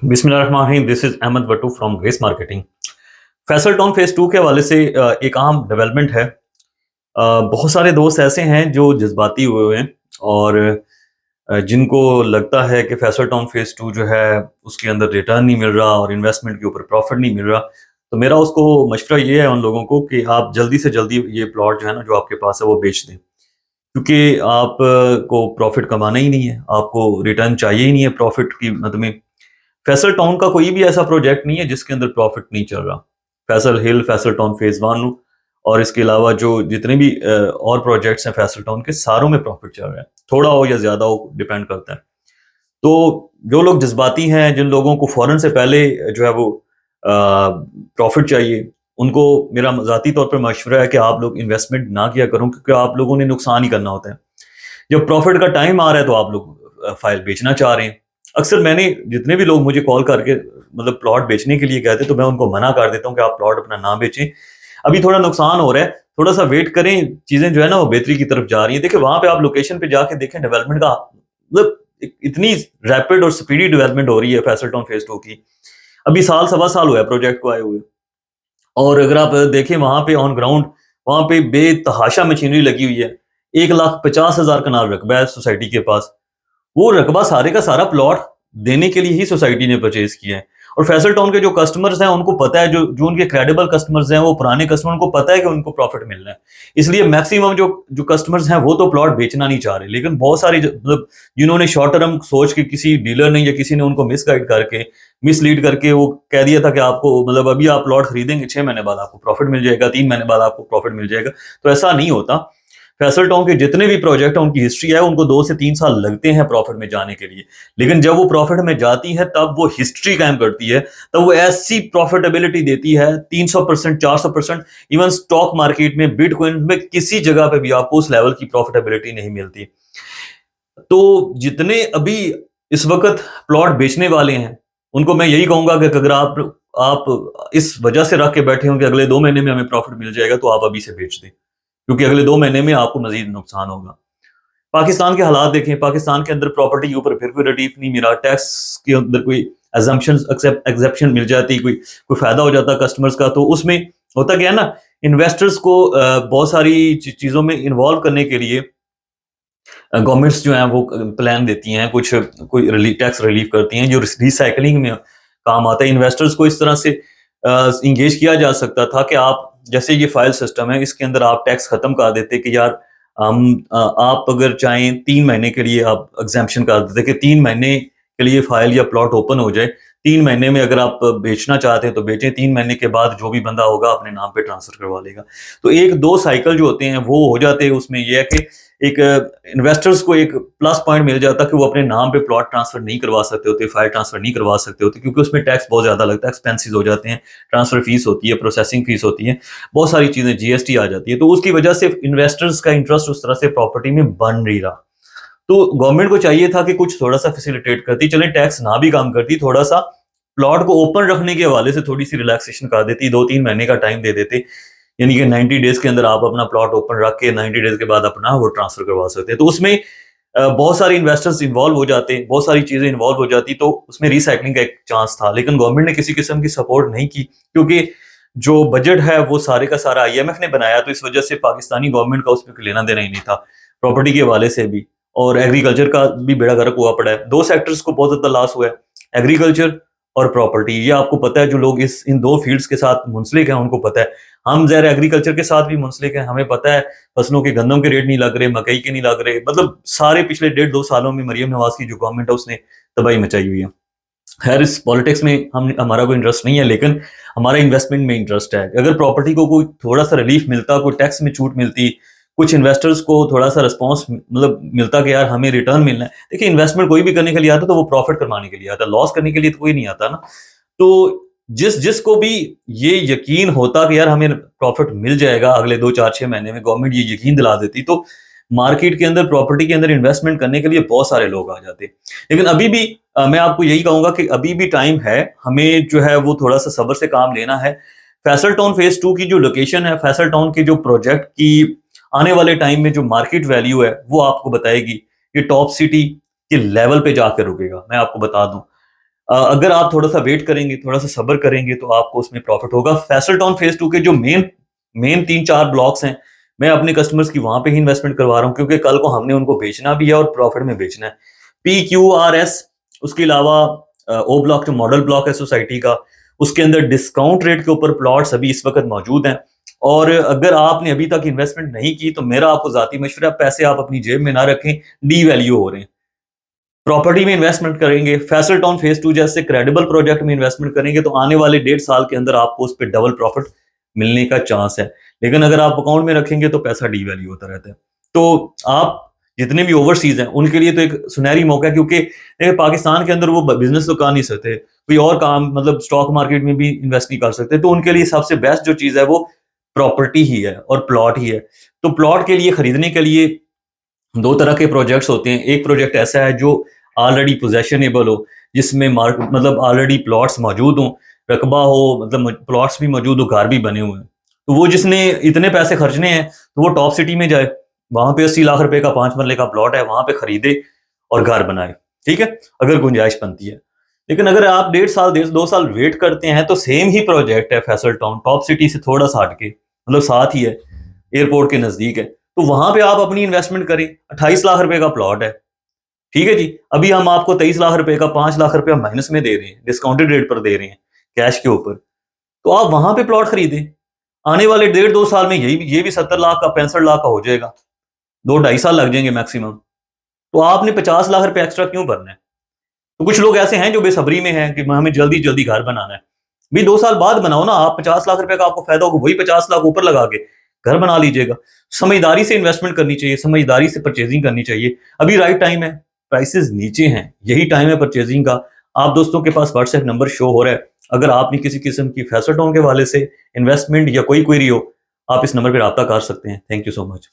बिस्मिल्लाहिर्रहमानिर्रहीम। This is Ahmad Battu from Grace Marketing. Faisal Town phase 2 के हवाले से एक अहम डेवलपमेंट है। बहुत सारे दोस्त ऐसे हैं जो जज्बाती हुए हुए हैं और जिनको लगता है कि फैसल टाउन फेज 2 जो है उसके अंदर रिटर्न नहीं मिल रहा और इन्वेस्टमेंट के ऊपर प्रॉफिट नहीं मिल रहा। तो मेरा उसको मशवरा ये है उन लोगों को कि आप जल्दी से जल्दी ये प्लॉट जो है ना जो आपके पास है वो बेच दें, क्योंकि आप को प्रॉफिट कमाना ही नहीं है, आपको रिटर्न चाहिए ही नहीं है प्रॉफिट की मद में। फैसल टाउन का कोई भी ऐसा प्रोजेक्ट नहीं है जिसके अंदर प्रॉफिट नहीं चल रहा। फैसल हिल, फैसल टाउन फेज 1 और इसके अलावा जो जितने भी और प्रोजेक्ट्स हैं फैसल टाउन के, सारों में प्रॉफिट चल रहा है, थोड़ा हो या ज्यादा हो डिपेंड करता है। तो जो लोग जज्बाती हैं, जिन लोगों को फौरन से पहले जो है वो प्रॉफिट चाहिए, उनको मेरा ज़ाती तौर पर मशवरा है कि आप लोग इन्वेस्टमेंट ना किया करो, क्योंकि आप लोगों ने नुकसान ही करना होता है। जब प्रॉफिट का टाइम आ रहा है तो आप लोग फाइल बेचना चाह रहे हैं। अक्सर मैंने जितने भी लोग मुझे कॉल करके मतलब प्लॉट बेचने के लिए कहते, तो मैं उनको मना कर देता हूँ कि आप प्लॉट अपना ना बेचें, अभी थोड़ा नुकसान हो रहा है, थोड़ा सा वेट करें, चीजें जो है ना वो बेहतरी की तरफ जा रही है। देखिए वहां पे आप लोकेशन पे जाके देखें, डेवलपमेंट का मतलब इतनी रैपिड और स्पीडी डेवलपमेंट हो रही है फैसल टाउन फेज 2 की। अभी साल सवा साल हुआ है प्रोजेक्ट को आए हुए, और अगर आप देखें वहां पे ऑन ग्राउंड, वहां पे बेतहाशा मशीनरी लगी हुई है। 1,50,000 कनाल रकबा है सोसाइटी के पास। वो रकबा सारे का सारा प्लॉट देने के लिए ही सोसाइटी ने परचेज किया है। और फैसल टाउन के जो कस्टमर्स हैं उनको पता है, जो जो उनके क्रेडिबल कस्टमर्स हैं, वो पुराने कस्टमर, उनको पता है कि उनको प्रॉफिट मिलना है। इसलिए मैक्सिमम जो जो कस्टमर्स हैं वो तो प्लॉट बेचना नहीं चाह रहे, लेकिन बहुत सारी मतलब जिन्होंने शॉर्ट टर्म सोच के, किसी डीलर ने या किसी ने उनको मिसगाइड करके, मिसलीड करके वो कह दिया था कि आपको मतलब अभी आप प्लॉट खरीदेंगे, 6 महीने बाद आपको प्रॉफिट मिल जाएगा, 3 महीने बाद आपको प्रॉफिट मिल जाएगा। तो ऐसा नहीं होता। फैसल टाउन के जितने भी प्रोजेक्ट हैं उनकी हिस्ट्री है, उनको 2 से 3 साल लगते हैं प्रॉफिट में जाने के लिए। लेकिन जब वो प्रॉफिट में जाती है तब वो हिस्ट्री कायम करती है, तब वो ऐसी प्रॉफिटेबिलिटी देती है, 300%, 400%। इवन स्टॉक मार्केट में, बिटकॉइन में, किसी जगह पे भी आपको उस लेवल की प्रॉफिटेबिलिटी नहीं मिलती। तो जितने अभी इस वक्त प्लॉट बेचने वाले हैं उनको मैं यही कहूंगा कि अगर आप इस वजह से रख के बैठे हो कि अगले 2 महीने में हमें प्रॉफिट मिल जाएगा, तो आप अभी से बेच दें, क्योंकि अगले 2 महीने में आपको मजीद नुकसान होगा। पाकिस्तान के हालात देखें, पाकिस्तान के अंदर प्रॉपर्टी के ऊपर फिर कोई रिलीफ नहीं मिला, टैक्स के अंदर कोई एग्जेप्शन मिल जाती, कोई कोई फायदा हो जाता कस्टमर्स का। तो उसमें होता क्या है ना, इन्वेस्टर्स को बहुत सारी चीजों में इन्वॉल्व करने के लिए गवर्नमेंट्स जो हैं वो प्लान देती हैं, कुछ कोई टैक्स रिलीफ करती हैं जो रिसाइकलिंग में काम आता है। इन्वेस्टर्स को इस तरह से इंगेज किया जा सकता था कि आप, जैसे ये फाइल सिस्टम है, इसके अंदर आप टैक्स खत्म कर देते कि यार हम आप अगर चाहें 3 महीने के लिए आप एग्जाम्पशन कर देते कि 3 महीने के लिए फाइल या प्लॉट ओपन हो जाए। 3 महीने में अगर आप बेचना चाहते हैं तो बेचें, 3 महीने के बाद जो भी बंदा होगा अपने नाम पे ट्रांसफर करवा लेगा। तो एक दो साइकिल जो होते हैं वो हो जाते हैं। उसमें यह है कि एक इन्वेस्टर्स को एक प्लस पॉइंट मिल जाता कि वो अपने नाम पे प्लॉट ट्रांसफर नहीं करवा सकते होते, फाइल ट्रांसफर नहीं करवा सकते होते, क्योंकि उसमें टैक्स बहुत ज्यादा लगता है, एक्सपेंसेस हो जाते हैं, ट्रांसफर फीस होती है, प्रोसेसिंग फीस होती है, बहुत सारी चीजें, जीएसटी आ जाती है। तो उसकी वजह से इन्वेस्टर्स का इंटरेस्ट उस तरह से प्रॉपर्टी में बन नहीं रहा। तो गवर्नमेंट को चाहिए था कि कुछ थोड़ा सा फैसिलिटेट करती, चले टैक्स ना भी काम करती, थोड़ा सा प्लॉट को ओपन रखने के हवाले से थोड़ी सी रिलैक्सेशन कर देती, 2-3 महीने का टाइम दे देते, यानी कि 90 डेज के अंदर आप अपना प्लॉट ओपन रख के 90 डेज के बाद अपना वो ट्रांसफर करवा सकते हैं। तो उसमें बहुत सारे इन्वेस्टर्स इन्वॉल्व हो जाते, बहुत सारी चीजें इन्वॉल्व हो जाती, तो उसमें रिसाइकलिंग का एक चांस था। लेकिन गवर्नमेंट ने किसी किस्म की सपोर्ट नहीं की, क्योंकि जो बजट है वो सारे का सारा आईएमएफ ने बनाया, तो इस वजह से पाकिस्तानी गवर्नमेंट का उसमें लेना देना ही नहीं था प्रॉपर्टी के हवाले से भी। और एग्रीकल्चर का भी बेड़ा गर्क हुआ पड़ा है, दो सेक्टर्स को बहुत ज्यादा लॉस हुआ है, एग्रीकल्चर और प्रॉपर्टी। ये आपको पता है, जो लोग इस इन दो फील्ड्स के साथ मुंसलिक हैं उनको पता है। हम जहर एग्रीकल्चर के साथ भी मुंसलिक हैं, हमें पता है फसलों के, गंदम के रेट नहीं लग रहे, मकई के नहीं लग रहे, मतलब सारे पिछले 1.5-2 सालों में मरियम नवाज की जो गवर्नमेंट है उसने तबाही मचाई हुई है। खैर इस पॉलिटिक्स में हम हमारा कोई इंटरेस्ट नहीं है, लेकिन हमारा इन्वेस्टमेंट में इंटरेस्ट है। अगर प्रॉपर्टी को कोई थोड़ा सा रिलीफ मिलता, कोई टैक्स में छूट मिलती, कुछ इन्वेस्टर्स को थोड़ा सा रिस्पॉन्स मतलब मिलता कि यार हमें रिटर्न मिलना है। देखिए इन्वेस्टमेंट कोई भी करने के लिए आता तो वो प्रॉफिट कमाने के लिए आता, लॉस करने के लिए तो कोई नहीं आता ना। तो जिस जिसको भी ये यकीन होता कि यार हमें प्रॉफिट मिल जाएगा अगले 2-4-6 महीने में, गवर्नमेंट ये यकीन दिला देती, तो मार्केट के अंदर प्रॉपर्टी के अंदर इन्वेस्टमेंट करने के लिए बहुत सारे लोग आ जाते। लेकिन अभी भी मैं आपको यही कहूंगा कि अभी भी टाइम है, हमें जो है वो थोड़ा सा सब्र से काम लेना है। फैसल टाउन फेज 2 की जो लोकेशन है, फैसल टाउन के जो प्रोजेक्ट की आने वाले टाइम में जो मार्केट वैल्यू है वो आपको बताएगी, ये टॉप सिटी के लेवल पे जाकर रुकेगा, मैं आपको बता दूं। अगर आप थोड़ा सा वेट करेंगे, थोड़ा सा सब्र करेंगे तो आपको उसमें प्रॉफिट होगा। फैसल टाउन फेज 2 के जो मेन मेन 3-4 ब्लॉक्स हैं, मैं अपने कस्टमर्स की वहां पे ही इन्वेस्टमेंट करवा रहा हूँ, क्योंकि कल को हमने उनको बेचना भी है और प्रॉफिट में बेचना है। PQRS, उसके अलावा ओ ब्लॉक जो मॉडल ब्लॉक है सोसाइटी का, उसके अंदर डिस्काउंट रेट के ऊपर प्लॉट्स अभी इस वक्त मौजूद हैं। और अगर आपने अभी तक इन्वेस्टमेंट नहीं की तो मेरा आपको जाती मशवरा, पैसे आप अपनी जेब में ना रखें, डी वैल्यू हो रहे हैं। प्रॉपर्टी में इन्वेस्टमेंट करेंगे, फैसल टाउन फेज 2 जैसे क्रेडिबल प्रोजेक्ट में इन्वेस्टमेंट करेंगे तो आने वाले 1.5 साल के अंदर आपको उस पर डबल प्रॉफिट मिलने का चांस है। लेकिन अगर आप अकाउंट में रखेंगे तो पैसा डी वैल्यू होता रहता है। तो आप जितने भी ओवरसीज हैं उनके लिए तो एक सुनहरी मौका है, क्योंकि पाकिस्तान के अंदर वो बिजनेस तो कर नहीं सकते, कोई और काम मतलब स्टॉक मार्केट में भी इन्वेस्ट नहीं कर सकते, तो उनके लिए सबसे बेस्ट जो चीज़ है वो प्रॉपर्टी ही है और प्लॉट ही है। तो प्लॉट के लिए खरीदने के लिए दो तरह के प्रोजेक्ट्स होते हैं। एक प्रोजेक्ट ऐसा है जो ऑलरेडी पोजेशनेबल हो, जिसमें मार्क मतलब ऑलरेडी प्लॉट्स मौजूद हों, रकबा हो, मतलब प्लॉट्स भी मौजूद हो, घर भी बने हुए हैं। तो वो जिसने इतने पैसे खर्चने हैं तो वो टॉप सिटी में जाए, वहां पे 80 लाख रुपए का 5 मरले का प्लॉट है, वहां पे खरीदे और घर बनाए। ठीक है, अगर गुंजाइश बनती है। लेकिन अगर आप 1.5 साल 2 साल वेट करते हैं तो सेम ही प्रोजेक्ट है फैसल टाउन, टॉप सिटी से थोड़ा सा हटके, मतलब साथ ही है, एयरपोर्ट के नजदीक है, तो वहां पे आप अपनी इन्वेस्टमेंट करें। 28 लाख रुपए का प्लॉट है। ठीक है जी, अभी हम आपको 23 लाख रुपए का 5 लाख रुपया माइनस में दे रहे हैं, डिस्काउंटेड रेट पर दे रहे हैं, कैश के ऊपर। तो आप वहां पे प्लॉट खरीदें। आने वाले 1.5-2 साल में यही ये भी 70 लाख का 65 लाख का हो जाएगा। 2-2.5 साल लग जाएंगे मैक्सिमम। तो आपने 50 लाख रुपए एक्स्ट्रा क्यों भरना है? तो कुछ लोग ऐसे हैं जो बेसब्री में हैं कि हमें जल्दी जल्दी घर बनाना है। भी 2 साल बाद बनाओ ना, आप 50 लाख रुपए का आपको फायदा होगा, वही 50 लाख ऊपर लगा के घर बना लीजिएगा। समझदारी से इन्वेस्टमेंट करनी चाहिए, समझदारी से परचेजिंग करनी चाहिए। अभी राइट टाइम है, प्राइसेस नीचे हैं, यही टाइम है परचेजिंग का। आप दोस्तों के पास व्हाट्सएप नंबर शो हो रहा है, अगर आपने किसी किस्म की फैसल टाउन के हवाले से इन्वेस्टमेंट या कोई क्वेरी हो, आप इस नंबर पर रब्ता कर सकते हैं। Thank you so much.